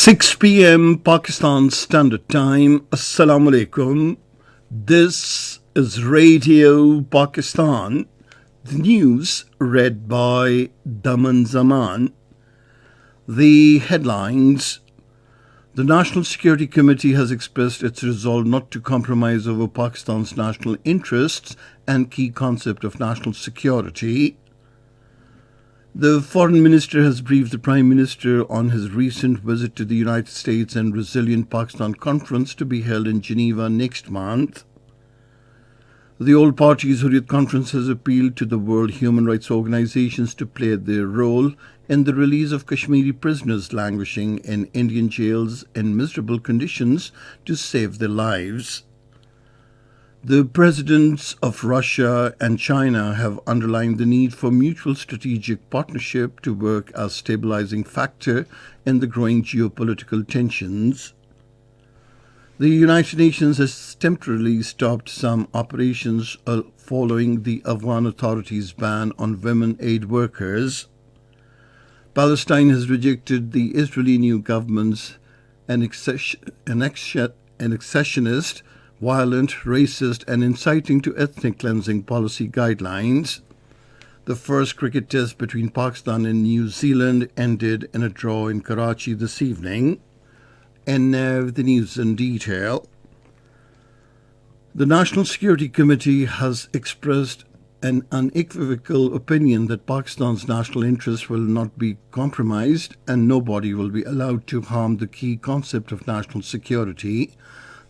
6 p.m. Pakistan Standard Time. Assalamu alaikum. This is Radio Pakistan. The news read by Daman Zaman. The headlines. The National Security Committee has expressed its resolve not to compromise over Pakistan's national interests and key concept of national security. The Foreign Minister has briefed the Prime Minister on his recent visit to the United States and Resilient Pakistan Conference to be held in Geneva next month. The All Parties Hurriyat Conference has appealed to the world human rights organizations to play their role in the release of Kashmiri prisoners languishing in Indian jails in miserable conditions to save their lives. The presidents of Russia and China have underlined the need for mutual strategic partnership to work as stabilizing factor in the growing geopolitical tensions. The United Nations has temporarily stopped some operations following the Afghan authorities' ban on women aid workers. Palestine has rejected the Israeli new government's annexationist, violent, racist and inciting to ethnic cleansing policy guidelines. The first cricket test between Pakistan and New Zealand ended in a draw in Karachi this evening. And now the news in detail. The National Security Committee has expressed an unequivocal opinion that Pakistan's national interests will not be compromised and nobody will be allowed to harm the key concept of national security.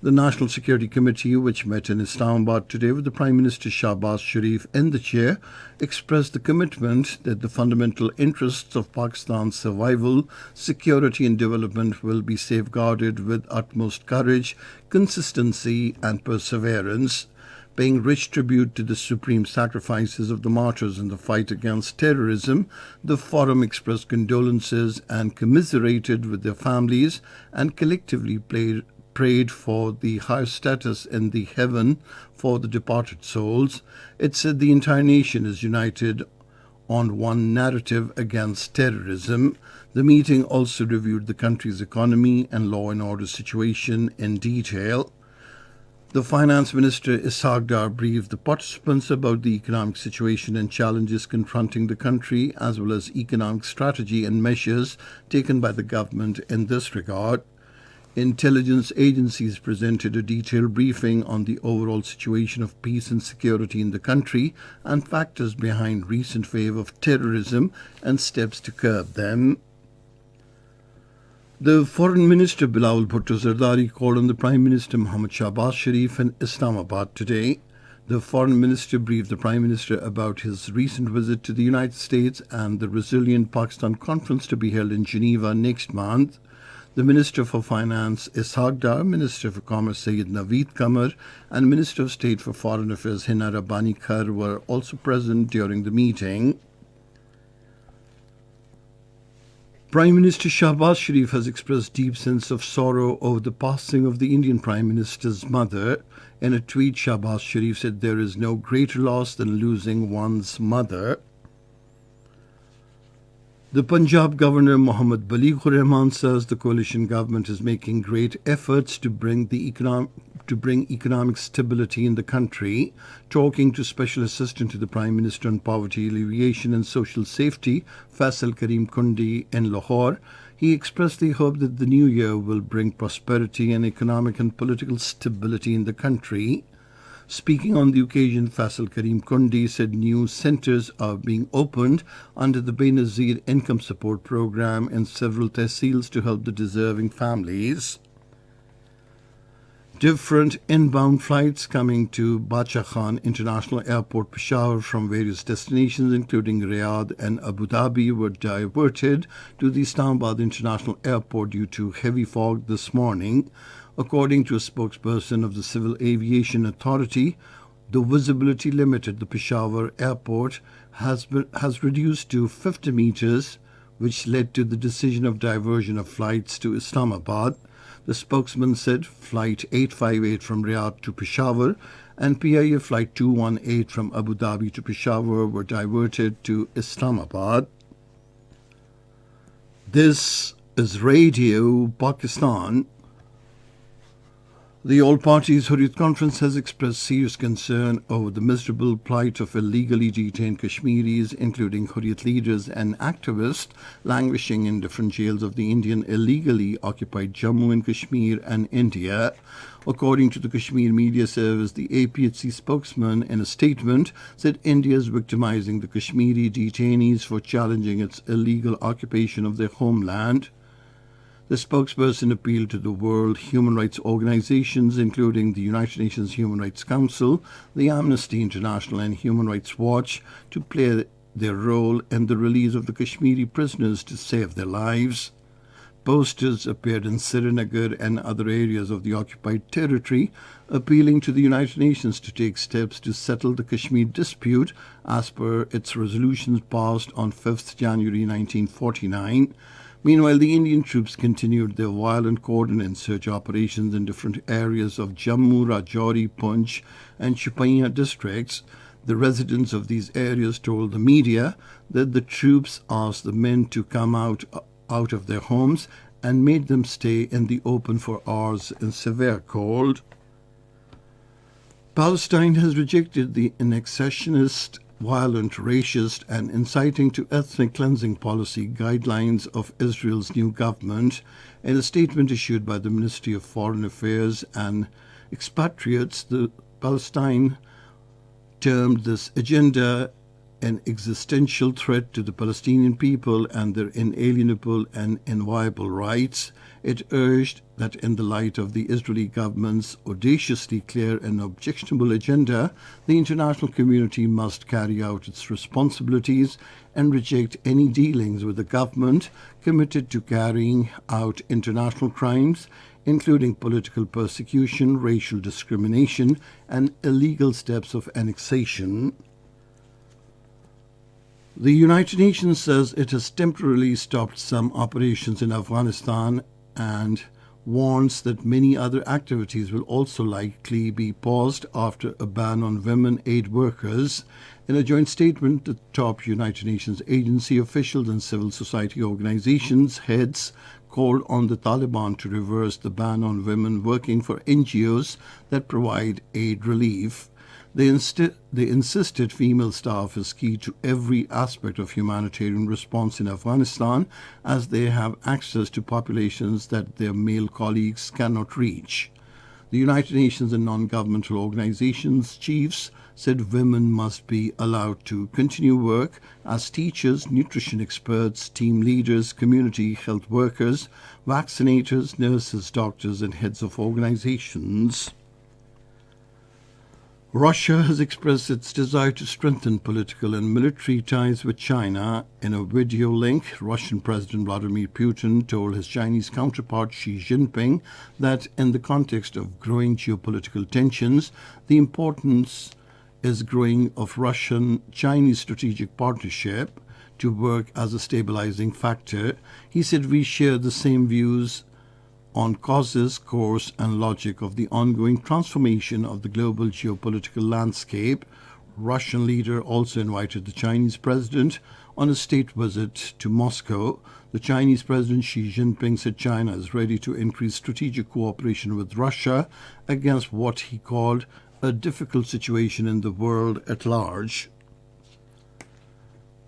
The National Security Committee, which met in Islamabad today with the Prime Minister Shahbaz Sharif in the chair, expressed the commitment that the fundamental interests of Pakistan's survival, security and development will be safeguarded with utmost courage, consistency and perseverance. Paying rich tribute to the supreme sacrifices of the martyrs in the fight against terrorism, the forum expressed condolences and commiserated with their families and collectively prayed for the higher status in the heaven for the departed souls. It said the entire nation is united on one narrative against terrorism. The meeting also reviewed the country's economy and law and order situation in detail. The Finance Minister Ishaq Dar briefed the participants about the economic situation and challenges confronting the country, as well as economic strategy and measures taken by the government in this regard. Intelligence agencies presented a detailed briefing on the overall situation of peace and security in the country and factors behind recent wave of terrorism and steps to curb them. The Foreign Minister Bilawal Bhutto Zardari called on the Prime Minister Mohammad Shahbaz Sharif in Islamabad today. The Foreign Minister briefed the Prime Minister about his recent visit to the United States and the Resilient Pakistan Conference to be held in Geneva next month. The Minister for Finance Ishaq Dar, Minister for Commerce Sayyid Naveed Qamar and Minister of State for Foreign Affairs Hina Rabbani Khar were also present during the meeting. Prime Minister Shahbaz Sharif has expressed deep sense of sorrow over the passing of the Indian Prime Minister's mother. In a tweet, Shahbaz Sharif said there is no greater loss than losing one's mother. The Punjab Governor Mohammad Balighur Rahman says the coalition government is making great efforts to bring economic stability in the country. Talking to Special Assistant to the Prime Minister on Poverty Alleviation and Social Safety, Faisal Karim Kundi in Lahore, he expressed the hope that the new year will bring prosperity and economic and political stability in the country. Speaking on the occasion, Faisal Karim Kundi said new centres are being opened under the Benazir Income Support Programme in several tehsils to help the deserving families. Different inbound flights coming to Bacha Khan International Airport, Peshawar from various destinations including Riyadh and Abu Dhabi were diverted to the Islamabad International Airport due to heavy fog this morning. According to a spokesperson of the Civil Aviation Authority, the visibility limit at the Peshawar airport has reduced to 50 meters, which led to the decision of diversion of flights to Islamabad. The spokesman said Flight 858 from Riyadh to Peshawar and PIA Flight 218 from Abu Dhabi to Peshawar were diverted to Islamabad. This is Radio Pakistan. The All Parties Hurriyat Conference has expressed serious concern over the miserable plight of illegally detained Kashmiris, including Hurriyat leaders and activists, languishing in different jails of the Indian illegally occupied Jammu and Kashmir and India. According to the Kashmir Media Service, the APHC spokesman in a statement said India is victimizing the Kashmiri detainees for challenging its illegal occupation of their homeland. The spokesperson appealed to the world human rights organizations, including the United Nations Human Rights Council, the Amnesty International and Human Rights Watch, to play their role in the release of the Kashmiri prisoners to save their lives. Posters appeared in Srinagar and other areas of the occupied territory, appealing to the United Nations to take steps to settle the Kashmir dispute as per its resolutions passed on 5th January 1949. Meanwhile, the Indian troops continued their violent coordinated search operations in different areas of Jammu, Rajouri, Poonch and Shoppian districts. The residents of these areas told the media that the troops asked the men to come out of their homes and made them stay in the open for hours in severe cold. Palestine has rejected the annexationist, violent, racist and inciting to ethnic cleansing policy guidelines of Israel's new government. In a statement issued by the Ministry of Foreign Affairs and Expatriates, the Palestine termed this agenda an existential threat to the Palestinian people and their inalienable and inviolable rights. It urged that in the light of the Israeli government's audaciously clear and objectionable agenda, the international community must carry out its responsibilities and reject any dealings with a government committed to carrying out international crimes, including political persecution, racial discrimination, and illegal steps of annexation. The United Nations says it has temporarily stopped some operations in Afghanistan and warns that many other activities will also likely be paused after a ban on women aid workers. In a joint statement, the top United Nations agency officials and civil society organizations heads called on the Taliban to reverse the ban on women working for NGOs that provide aid relief. They insisted female staff is key to every aspect of humanitarian response in Afghanistan, as they have access to populations that their male colleagues cannot reach. The United Nations and non-governmental organizations chiefs said women must be allowed to continue work as teachers, nutrition experts, team leaders, community health workers, vaccinators, nurses, doctors, and heads of organizations. Russia has expressed its desire to strengthen political and military ties with China. In a video link, Russian President Vladimir Putin told his Chinese counterpart Xi Jinping that in the context of growing geopolitical tensions, the importance is growing of Russian-Chinese strategic partnership to work as a stabilizing factor. He said, "We share the same views on causes, course and logic of the ongoing transformation of the global geopolitical landscape." Russian leader also invited the Chinese president on a state visit to Moscow. The Chinese president Xi Jinping said China is ready to increase strategic cooperation with Russia against what he called a difficult situation in the world at large.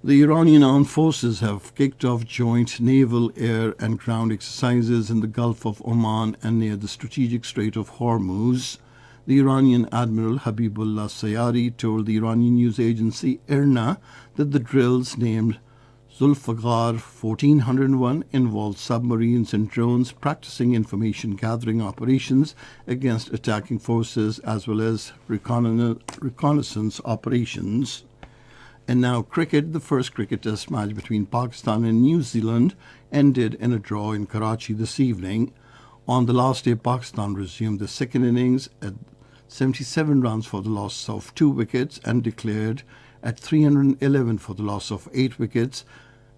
The Iranian armed forces have kicked off joint naval, air and ground exercises in the Gulf of Oman and near the strategic Strait of Hormuz. The Iranian Admiral Habibullah Sayari told the Iranian news agency IRNA that the drills, named Zulfagar 1401, involved submarines and drones practicing information gathering operations against attacking forces as well as reconnaissance operations. And now cricket. The first cricket test match between Pakistan and New Zealand ended in a draw in Karachi this evening. On the last day, Pakistan resumed the second innings at 77 runs for the loss of 2 wickets and declared at 311 for the loss of 8 wickets.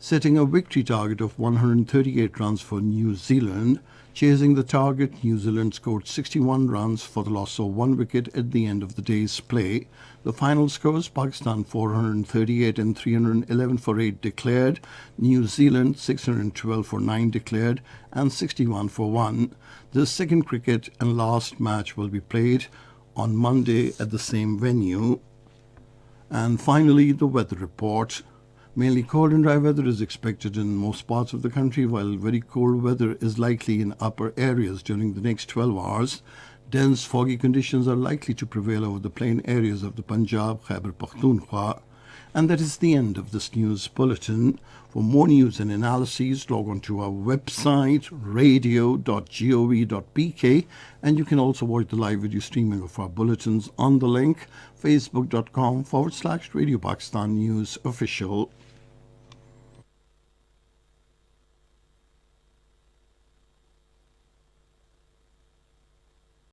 setting a victory target of 138 runs for New Zealand. Chasing the target, New Zealand scored 61 runs for the loss of 1 wicket at the end of the day's play. The final scores: Pakistan 438 and 311 for 8 declared, New Zealand 612 for 9 declared, and 61 for 1. The second cricket and last match will be played on Monday at the same venue. And finally, the weather report. Mainly cold and dry weather is expected in most parts of the country, while very cold weather is likely in upper areas during the next 12 hours. Dense foggy conditions are likely to prevail over the plain areas of the Punjab, Khyber Pakhtunkhwa. And that is the end of this news bulletin. For more news and analyses, log on to our website, radio.gov.pk, and you can also watch the live video streaming of our bulletins on the link facebook.com/Radio Pakistan News Official.